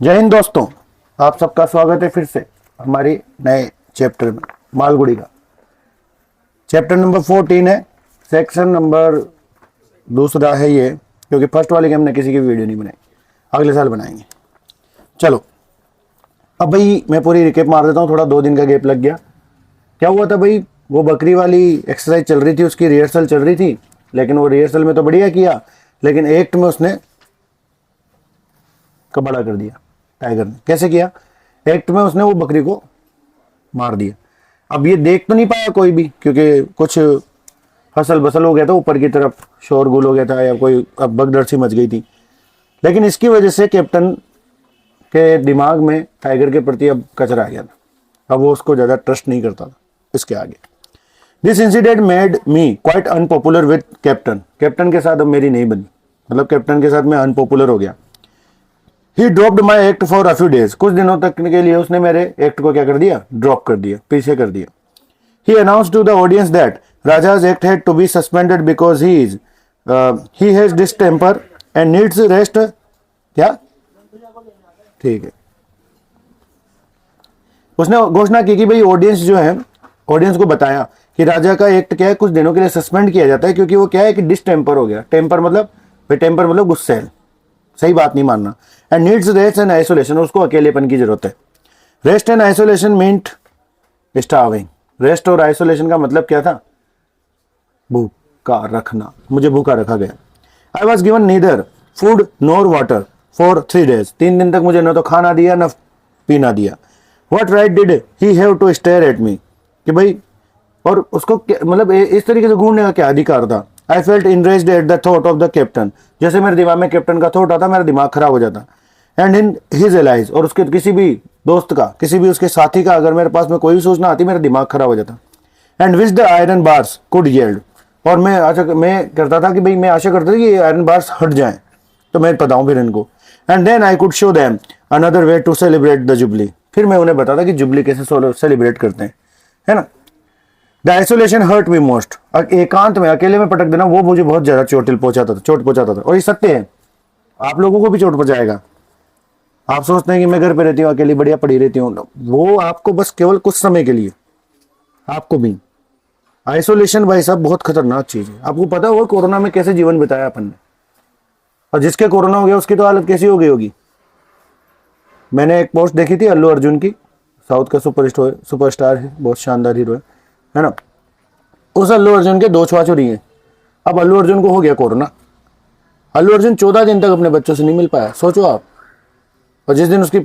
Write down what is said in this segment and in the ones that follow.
जय हिंद दोस्तों, आप सबका स्वागत है फिर से हमारी नए चैप्टर में। मालगुड़ी का चैप्टर नंबर 14 है, सेक्शन नंबर दूसरा है ये, क्योंकि फर्स्ट वाले की हमने किसी की वीडियो नहीं बनाई, अगले साल बनाएंगे। चलो अब भाई मैं पूरी रिकेप मार देता हूँ, थोड़ा 2 दिन का गैप लग गया। क्या हुआ था भाई, वो बकरी वाली एक्सरसाइज चल रही थी, उसकी रिहर्सल चल रही थी, लेकिन वो रिहर्सल में तो बढ़िया किया, लेकिन एक्ट में उसने कबाड़ा कर दिया। टाइगर ने कैसे किया, एक्ट में उसने वो बकरी को मार दिया। अब ये देख तो नहीं पाया कोई भी, क्योंकि कुछ फसल बसल हो गया था, ऊपर की तरफ शोरगुल हो गया था या कोई अब भगदड़ सी मच गई थी। लेकिन इसकी वजह से कैप्टन के दिमाग में टाइगर के प्रति अब कचरा आ गया था, अब वो उसको ज़्यादा ट्रस्ट नहीं करता था। इसके आगे this incident made me quite unpopular with captain. Captain के साथ अब मेरी नहीं बनी, मतलब कैप्टन के साथ मैं अनपॉपुलर हो गया। He dropped my act for a few days. कुछ दिनों तक के लिए उसने मेरे एक्ट को क्या कर दिया, ड्रॉप कर दिया, पीछे कर दिया। He announced to the audience that Raja's act had to be suspended because he has distemper and needs rest. क्या ठीक है, उसने घोषणा की कि भाई ऑडियंस जो है, ऑडियंस को बताया कि राजा का एक्ट क्या है, कुछ दिनों के लिए सस्पेंड किया जाता है, क्योंकि वो क्या है कि डिस्टेम्पर हो गया। टेम्पर मतलब गुस्सैल, सही बात नहीं मानना। And needs rest and isolation, उसको अकेलेपन की जरूरत है। Rest and isolation meant starving. Rest और आइसोलेशन का मतलब क्या था, भूखा रखना, मुझे भूखा रखा गया। I was given neither food NOR water for 3 days। 3 दिन तक मुझे न तो खाना दिया न पीना दिया। What right did he have to stare at me, कि भाई, और उसको मतलब इस तरीके से घूरने का क्या अधिकार था। I felt enraged at the thought of the captain. जैसे मेरे दिमाग में कैप्टन का थॉट आता, मेरा दिमाग खराब हो जाता। एंड इन हिज एलाइज, और उसके किसी भी दोस्त का, किसी भी उसके साथी का अगर मेरे पास में कोई भी सूचना आती, मेरा दिमाग खराब हो जाता। And which the iron bars could yield, और मैं करता था कि भाई मैं आशा करता था कि आयरन बार्स हट जाएं तो मैं बताऊं फिर इनको। And then I could show them another way to celebrate the jubilee. फिर मैं उन्हें बताता कि जुबली कैसे सेलिब्रेट करते हैं, है ना। The isolation hurt me most. एकांत में, अकेले में पटक देना, वो मुझे बहुत ज्यादा चोट पहुंचाता था। और ये सत्य है, आप लोगों को भी चोट पहुंचाएगा। आप सोचते हैं कि मैं घर पे रहती हूँ अकेली, बढ़िया पड़ी रहती हूँ, वो आपको बस केवल कुछ समय के लिए, आपको भी। आइसोलेशन भाई साहब बहुत खतरनाक चीज है। आपको पता होगा कोरोना में कैसे जीवन बिताया अपन ने, और जिसके कोरोना हो गया उसकी तो हालत कैसी हो गई होगी। मैंने एक पोस्ट देखी थी अल्लू अर्जुन की, साउथ का सुपरस्टार है, बहुत शानदार हीरो है ना। उस अल्लू अर्जुन के 2 छुआछुरी हैं। अब अल्लू अर्जुन को हो गया कोरोना। अल्लू अर्जुन 14 दिन तक अपने बच्चों से नहीं मिल पाया, सोचो आप। और जिस दिन उसकी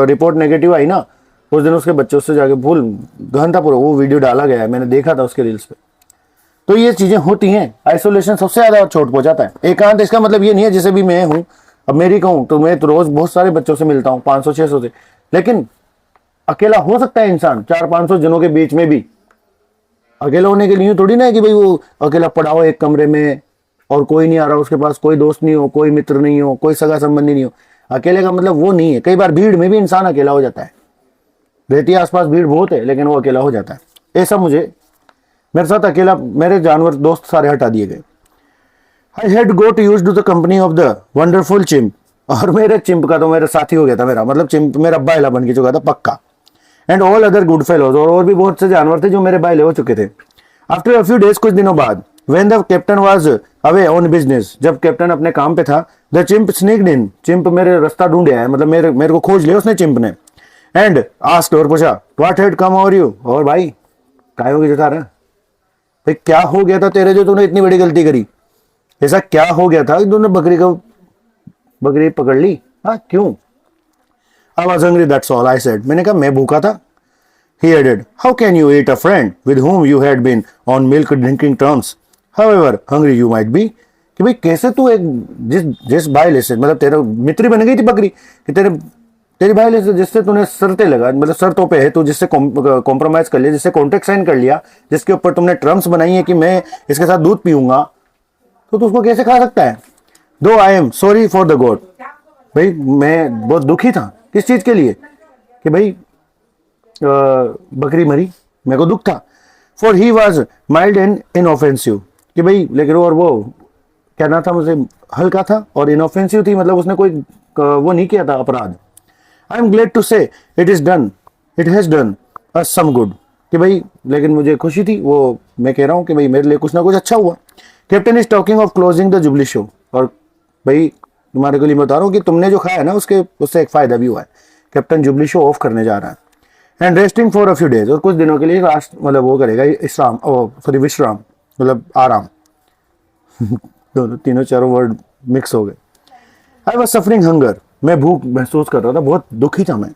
रिपोर्ट नेगेटिव आई ना, उस दिन उसके बच्चों से जाके भूल गहन था पूरा, वो वीडियो डाला गया है, मैंने देखा था उसके रील्स पे। तो ये चीजें होती हैं। आइसोलेशन सबसे ज्यादा चोट पहुंचाता है। एकांत इसका मतलब ये नहीं है, जैसे भी मैं हूं, अब मेरी कहूं तो मैं तो रोज बहुत सारे बच्चों से मिलता हूँ, 500-600 से, लेकिन अकेला हो सकता है इंसान 400-500 जनों के बीच में भी। अकेला होने के लिए थोड़ी ना है कि भाई वो अकेला पड़ा हो एक कमरे में और कोई नहीं आ रहा, उसके पास कोई दोस्त नहीं हो, कोई मित्र नहीं हो, कोई सगा संबंधी नहीं हो। अकेले का मतलब वो नहीं है। कई बार भीड़ में भी इंसान अकेला हो जाता है, रहती है आसपास भीड़ बहुत है, लेकिन वो अकेला हो जाता है। ऐसा मेरे साथ अकेला, मेरे जानवर दोस्त सारे हटा दिए गए। I had got used to the company of the wonderful chimp, और मेरे चिंप का तो मेरा साथी हो गया था, मेरा मतलब चिंप मेरा बायला बन के चुका था पक्का। And all other good fellows, और भी बहुत से जानवर थे जो मेरे बायले हो चुके थे। आफ्टर अ फ्यू डेज, कुछ दिनों बाद, when the captain was away on business, जब कैप्टन अपने काम पे था, the chimp sneaked in, chimp मेरे रास्ता ढूंढ आया, मतलब मेरे को खोज लिया उसने चिंप ने। एंड आस्क्ड, और पूछा, what had come over you, और भाई काय हो गया था भाई, क्या हो गया था तेरे जो तूने इतनी बड़ी गलती करी, ऐसा क्या हो गया था कि तूने बकरी पकड़ ली, हाँ क्यों। I was hungry, that's all I said. मैंने कहा मैं भूखा था। He added, how can you eat a friend with whom you had been on milk drinking terms, however hungry you might be। कि भाई कैसे तू एक जिस भाई से, मतलब तेरा मित्र बन गई थी बकरी, कि तेरी भाई से जिससे तूने शर्तें लगा, मतलब शर्तों पे है तू, जिससे कॉम्प्रोमाइज कर लिया, जिससे कॉन्ट्रैक्ट साइन कर लिया, जिसके ऊपर तुमने टर्म्स बनाई है कि मैं इसके साथ दूध पीऊंगा, तो तू उसको कैसे खा सकता है। दो I am sorry for the God, भाई मैं बहुत दुखी था। किस चीज के लिए, कि भाई बकरी मरी, मेरे को दुख था। For he was mild and inoffensive, कि भाई, लेकिन और वो कहना था मुझे हल्का था और इनऑफेंसिव थी, मतलब उसने कोई वो नहीं किया था अपराध। I am glad to say it has done us some good, कि भाई लेकिन मुझे खुशी थी, वो मैं कह रहा हूँ कि भाई मेरे लिए कुछ ना कुछ अच्छा हुआ। Captain is talking of closing the jubilee show, और भाई तुम्हारे को लिए बता रहा हूँ कि तुमने जो खाया ना उससे एक फायदा भी हुआ है। कैप्टन जुबली शो ऑफ करने जा रहा है। And resting for a few days, और कुछ दिनों के लिए रास्ट मतलब वो करेगा विश्राम, मतलब आराम। दोनों तीनों चारों वर्ड मिक्स हो गए। आई वॉज सफरिंग हंगर, मैं भूख महसूस कर रहा था, बहुत दुखी था मैं।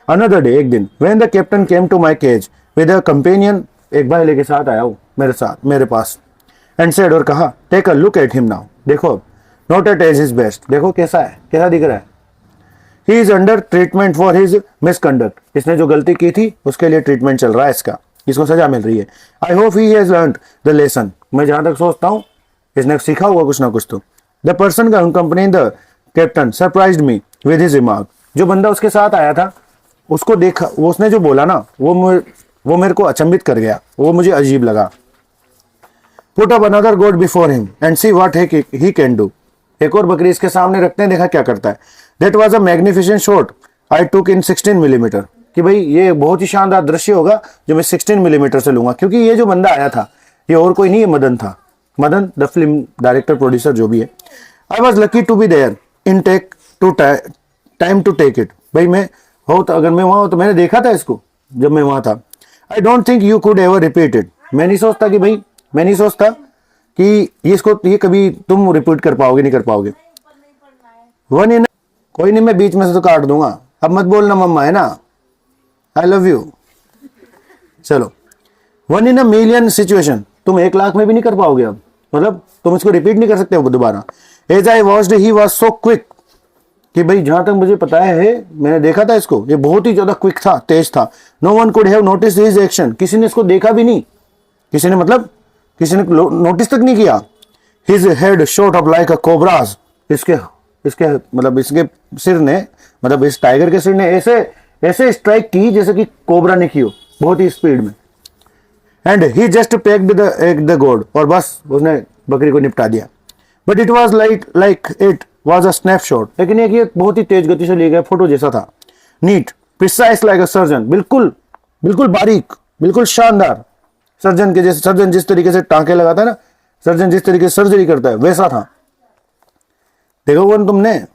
अनदर डे, एक दिन, when the captain came to my cage with a companion, एक भाई लेके साथ आया वो मेरे पास। एंड सेड, और कहा, take a look at him now, देखो अब, not at as his best, देखो कैसा है, कैसा दिख रहा है। He is under treatment for his misconduct, इसने जो गलती की थी उसके लिए ट्रीटमेंट चल रहा है इसका, इसको सजा मिल रही है। I hope he has learned the lesson, मैं जहां तक सोचता हूं इसने सीखा हुआ कुछ ना कुछ तो। The person company the captain surprised me with his remark, जो बंदा उसके साथ आया था उसको देखा, वो उसने जो बोला ना वो मेरे को अचंभित कर गया, वो मुझे अजीब लगा। Put up another goat before him and see what he can do, एक और बकरी इसके सामने रखते हैं, देखा क्या करता है। That was a magnificent shot I took in 16 millimetre, कि भाई ये बहुत ही शानदार दृश्य होगा जो मैं 16 मिलीमीटर से लूंगा, क्योंकि ये जो बंदा आया था ये और कोई नहीं, ये मदन था, Madan the film director producer जो भी है। I was lucky to be there in take two time to take it, भाई मैं हो तो, अगर मैं वहां हो तो मैंने देखा था इसको जब मैं वहां था। I don't think you could ever repeat it, मैं नहीं सोचता कि ये कभी तुम रिपीट कर पाओगे, नहीं कर पाओगे। वन इन, कोई नहीं, मैं बीच में से तो काट दूंगा, अब मत बोलना मम्मा, है ना, आई लव यू। चलो, one in a million situation, तुम 1 लाख में भी नहीं कर पाओगे अब, मतलब तुम इसको रिपीट नहीं कर सकते हो दोबारा। As I watched he was so quick, कि भाई जहां तक मुझे पता है मैंने देखा था इसको, ये बहुत ही ज्यादा क्विक था, तेज था। No one could have notice his action, किसी ने इसको देखा भी नहीं, किसी ने नोटिस तक नहीं किया। His head shot up like अ कोबराज, इसके सिर ने, मतलब इस टाइगर के सिर ने ऐसे स्ट्राइक की जैसे कि कोबरा ने की हो, बहुत ही स्पीड में। And he just packed the गोड, और बस उसने बकरी को निपटा दिया। But it was like it was a snapshot, लेकिन ये बहुत ही तेज गति से लिया गया फोटो जैसा था। Neat, precise like a surgeon, बिल्कुल बारीक, बिल्कुल शानदार, सर्जन जिस तरीके से टांके लगाता है ना, सर्जन जिस तरीके से सर्जरी करता है वैसा था। देखो वन, तुमने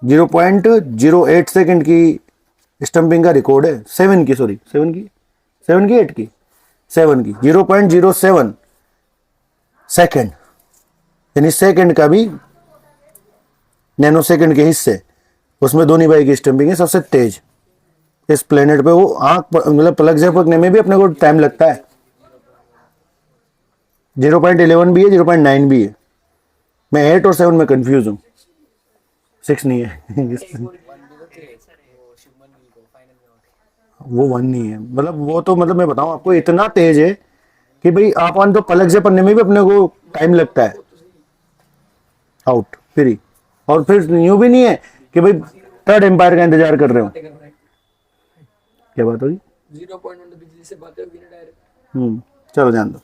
0.08 सेकंड की स्टंपिंग का रिकॉर्ड है, 7 की 8 की 0.07 सेकंड, यानी सेकंड का भी नैनो सेकंड के हिस्से, उसमें धोनी भाई की स्टंपिंग है सबसे तेज इस प्लेनेट पे। वो आंख मतलब पलक झपकने में भी अपने को टाइम लगता है। 0.11 भी है, 0.9 भी है, मैं 8 और 7 में कंफ्यूज हूं, 6 नहीं है। वो 1 नहीं है, मतलब वो तो, मतलब मैं बताऊं आपको, इतना तेज है कि भाई आप तो पलक से पढ़ने में भी अपने को टाइम लगता है। आउट फ्री, और फिर यूं भी नहीं है कि भाई थर्ड एम्पायर का इंतजार कर रहे हो। क्या बात होगी, 0.1 बिजली से बातें होगी ना डायरेक्ट। चलो जान दो।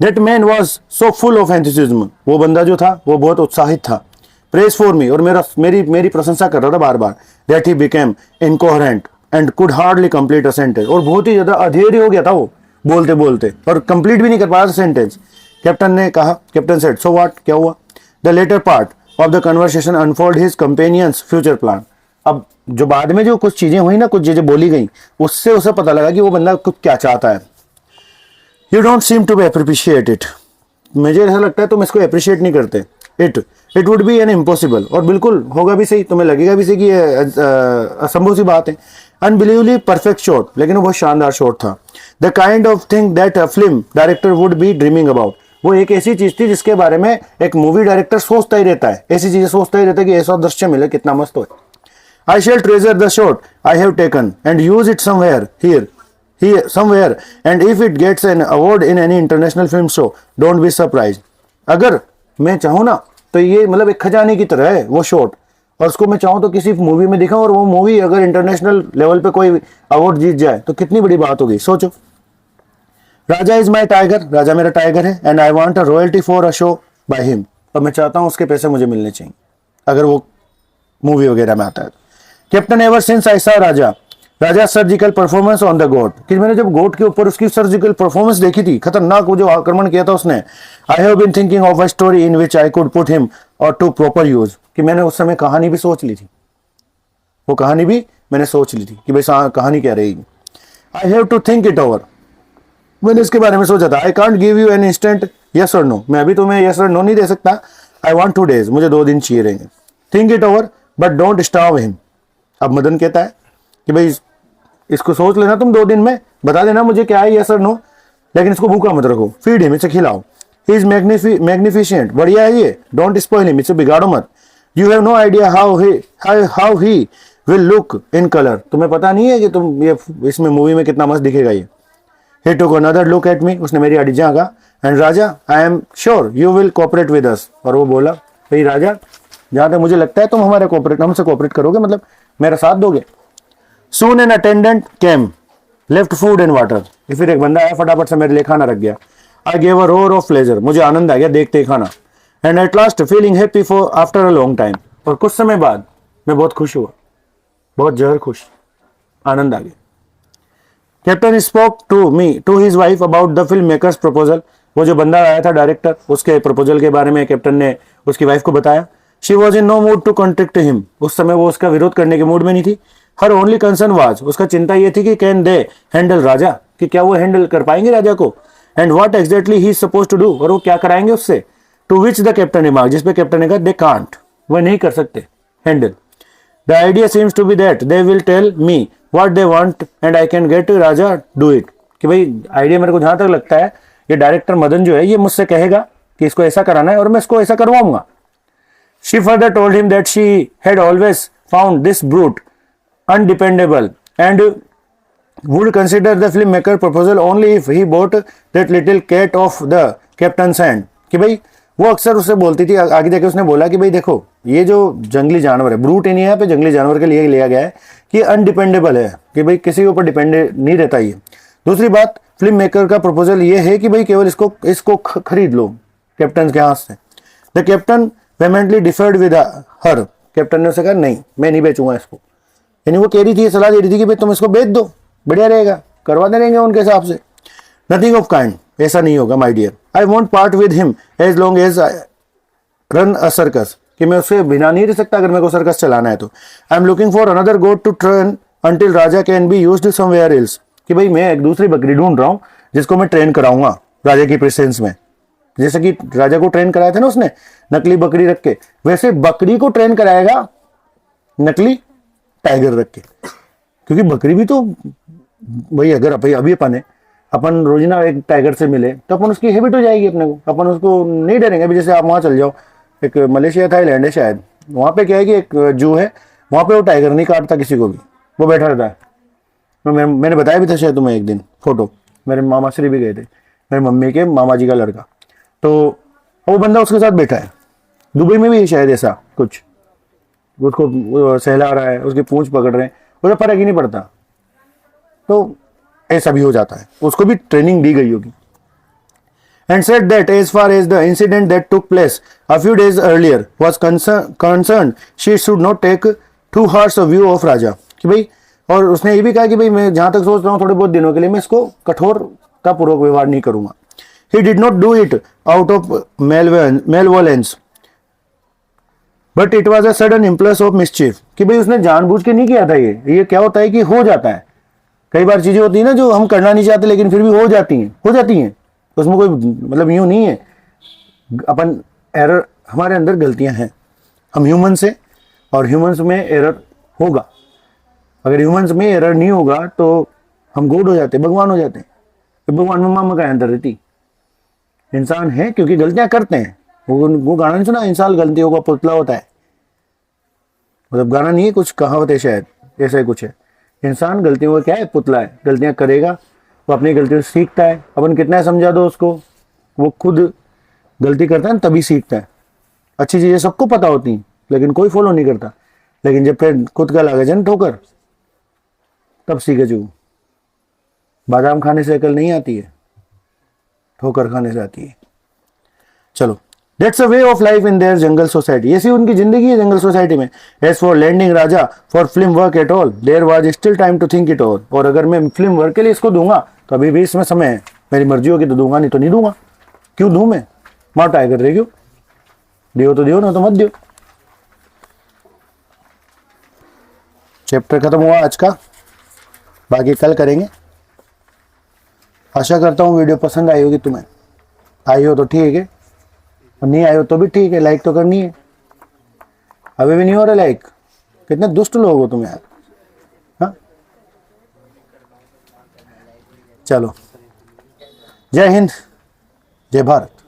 That man was so full of enthusiasm, वो बंदा जो था वो बहुत उत्साहित था। Praise for me, और मेरी प्रशंसा कर रहा था बार बार। That he became incoherent and could hardly complete a sentence, और बहुत ही ज्यादा अधेड़ हो गया था वो बोलते बोलते, और कंप्लीट भी नहीं कर पा रहा सेंटेंस। कैप्टन ने कहा, कैप्टन सेड, सो व्हाट, क्या हुआ? The latter part of the conversation unfold his companions future plan, अब जो बाद में जो कुछ चीजें हुई ना, कुछ चीजें बोली गई, उससे उसे पता लगा कि वो बंदा कुछ क्या चाहता है। You don't seem to appreciate it, मुझे ऐसा लगता है तुम इसको अप्रिशिएट नहीं करते। It would be an impossible, और बिल्कुल होगा भी सही, तुम्हें लगेगा भी सही कि ये असंभव सी बात है। अनबिलीवली परफेक्ट शॉट, लेकिन वो बहुत शानदार शॉट था। The kind of thing that a film director would be dreaming about, वो एक ऐसी चीज थी जिसके बारे में एक मूवी डायरेक्टर सोचता ही रहता है, ऐसी चीजें सोचता ही रहता है कि ऐसा दृश्य मिले, कितना मस्त हो। I shall treasure the shot I have taken and use it somewhere, and if it gets an award in any international film show, don't be surprised. अगर मैं चाहूँ ना तो ये मतलब एक खजाने की तरह है वो शॉट, और उसको मैं चाहूँ तो किसी मूवी में दिखाऊं, और वो मूवी अगर इंटरनेशनल लेवल पे कोई अवार्ड जीत जाए तो कितनी बड़ी बात होगी। सोचो, राजा इज माई टाइगर, राजा मेरा टाइगर है, and I want a royalty for a show by him, और मैं चाहता हूँ उसके पैसे मुझे मिलने चाहिए अगर वो मूवी वगैरह में आता है। कैप्टन एवर सिंस आई सा राजा सर्जिकल परफॉर्मेंस ऑन द गोट, कि मैंने जब गोट के ऊपर उसकी सर्जिकल परफॉर्मेंस देखी थी, खतरनाक वो जो आक्रमण किया था उसने, I have been thinking of a story in which I could put him और टू प्रॉपर यूज, कि मैंने उस समय कहानी भी सोच ली थी, वो कहानी भी मैंने सोच ली थी कि भाई कहानी क्या रहेगी। I have to think it over, मैंने इसके बारे में सोचा था। I can't give you an instant yes or no, मैं अभी तुम्हें यस और नो नहीं दे सकता। आई वांट 2 days, मुझे 2 दिन चाहिए रहेंगे। Think it over but don't starve him. अब मदन कहता है कि भाई इसको सोच लेना तुम 2 दिन में, बता देना मुझे क्या है यस और नो, लेकिन इसको भूखा मत रखो। फीड हिम, इसे खिलाओ। ही इज मैग्निफिशिएंट, बढ़िया है ये। डोंट स्पॉइल हिम, इसे बिगाड़ो मत। You have no idea how he will look in colour, तुम्हें पता नहीं है कि तुम ये इसमें मूवी में कितना मस्त दिखेगा ये। He took another look at me, उसने मेरी आड़ी झांका। And Raja I am sure you will cooperate with us, और वो बोला भाई राजा जहां तक मुझे लगता है तुम हमसे कोऑपरेट करोगे, मतलब मेरा साथ दोगे। Soon an attendant came, left food and water, फिर एक बंदा आया, फटाफट से मेरे लिए खाना रख गया। I gave a roar of pleasure, मुझे आनंद आ गया देखते ही खाना। And at last feeling happy for after a long time, और कुछ समय बाद मैं बहुत खुश हुआ, बहुत जहर खुश, आनंद आ गया। Captain spoke to me to his wife about the film makers proposal, वो जो बंदा आया था डायरेक्टर, उसके प्रपोजल के बारे में कैप्टन ने उसकी वाइफ को बताया। She was in no mood to contract him, उस समय वो उसका विरोध करने के मूड में नहीं थी। हर ओनली कंसर्न वाज, उसका चिंता ये थी कि कैन दे हैंडल राजा, कि क्या वो हैंडल कर पाएंगे राजा को। And what exactly he is suppose to do, और वो क्या कराएंगे उससे। To which the captain remark, जिसपे कैप्टन ने कहा दे कांट, वह नहीं कर सकते handle. The idea seems to be that they will tell me what they want and I can get Raja do it, कि भाई आइडिया मेरे को जहां तक लगता है ये डायरेक्टर मदन जो है ये मुझसे कहेगा कि इसको ऐसा कराना है और मैं इसको ऐसा करवाऊंगा। She further told him that she had always found this brute undependable and would consider the filmmaker proposal only if he bought that little cat off the captain's hand, कि भाई वो अक्सर उससे बोलती थी, आगे जाके उसने बोला कि भाई देखो ये जो जंगली जानवर है, ब्रूट इन यहाँ पे जंगली जानवर के लिए लिया गया है कि अनडिपेंडेबल है, कि भाई किसी के ऊपर डिपेंड नहीं रहता ये। दूसरी बात, फिल्म मेकर का प्रपोजल ये है कि भाई केवल इसको खरीद लो कैप्टन के हाथ से। The captain vehemently deferred with her, captain ने उसे कहा नहीं मैं नहीं बेचूंगा इसको, यानी वो कह रही थी, सलाह दे रही थी कि भाई तुम इसको बेच दो, बढ़िया रहेगा, करवा देंगे उनके हिसाब से। नथिंग ऑफ काइंड, ऐसा नहीं होगा my dear. I won't part with him as long as I run a circus, कि मैं उससे बिना नहीं रह सकता अगर मेरे को सर्कस चलाना है तो। I am looking for another goat to train until Raja can be used somewhere else, कि भाई मैं एक दूसरी बकरी ढूंढ रहा हूँ जिसको मैं ट्रेन कराऊंगा राजा की प्रेजेंस में। जैसे कि राजा को ट्रेन कराया था ना उसने नकली बकरी रख के, वैसे बकरी को ट्रेन कराएगा नकली टाइगर रख के, क्योंकि बकरी भी तो भाई अगर अभी अपन रोजिना एक टाइगर से मिले तो अपन उसकी हैबिट हो जाएगी अपने को, अपन उसको नहीं डरेंगे। अभी जैसे आप वहां चल जाओ, एक मलेशिया थाईलैंड है शायद, वहां पे क्या है कि एक जू है, वहां पे वो टाइगर नहीं काटता किसी को भी, वो बैठा रहता है। मैंने बताया भी था शायद तुम्हें एक दिन फोटो, मेरे मामा श्री भी गए थे, मेरे मम्मी के मामा जी का लड़का, तो वो बंदा उसके साथ बैठा है। दुबई में भी है शायद ऐसा कुछ, उसको सहला रहा है, उसकी पूंछ पकड़ रहे हैं, उसे फर्क ही नहीं पड़ता। तो ऐसा भी हो जाता है, उसको भी ट्रेनिंग दी गई होगी। And said that as far as the incident that took place a few days earlier was concerned, she should not take too harsh a view of राजा, कि भाई, और उसने ये भी कहा कि भाई मैं जहां तक सोच रहा हूँ थोड़े बहुत दिनों के लिए मैं इसको कठोरता पूर्वक व्यवहार नहीं करूंगा। He did not do it out of malevolence, but it was a sudden impulse of mischief, कि भाई उसने जानबूझ के नहीं किया था। ये क्या होता है कि हो जाता है, कई बार चीजें होती है ना जो हम करना नहीं चाहते लेकिन फिर भी हो जाती हैं, उसमें कोई मतलब यूं नहीं है। अपन एरर, हमारे अंदर गलतियां हैं, हम ह्यूमन से, और ह्यूमंस में एरर होगा। अगर ह्यूमंस में एरर नहीं होगा तो हम गॉड हो जाते, भगवान हो जाते हैं। तो भगवान में मामा का अंदर रहती, इंसान है क्योंकि गलतियां करते हैं। वो गाना नहीं सुना, इंसान गलतियों का पुतला होता है, मतलब गाना नहीं है, कुछ कहावत है शायद, ऐसा ही कुछ है। इंसान गलतियों का क्या है, पुतला है, गलतियां करेगा, वो अपनी गलतियों से सीखता है। अपन कितना समझा दो उसको, वो खुद गलती करता है तभी सीखता है। अच्छी चीजें सबको पता होती हैं लेकिन कोई फॉलो नहीं करता, लेकिन जब फिर खुद का लगे जन ठोकर तब सीखे। जो बादाम खाने से अकल नहीं आती है, ठोकर खाने से आती है। चलो That's a way of life in their jungle society. ऐसी उनकी जिंदगी है जंगल सोसाइटी में. As for lending Raja for film work at all, there was still time to think it all. और अगर मैं फिल्म वर्क के लिए इसको दूंगा तो अभी भी इसमें समय है. मेरी मर्जी होगी तो दूंगा, नहीं तो नहीं दूंगा. क्यों दूं मैं? माँ ट्राई कर रही क्यों? दियो तो दियो, ना तो मत दियो. चैप्टर खत्म हुआ आज का, बाकी कल करेंगे. आशा करता हूँ वीडियो पसंद आई होगी तुम्हें. आई हो तो ठीक है, और नहीं आई हो तो भी ठीक है. लाइक तो करनी है. अभी भी नहीं हो रहा लाइक. कितने दुष्ट लोग हो तुम यार. हाँ, चलो, जय हिंद, जय भारत.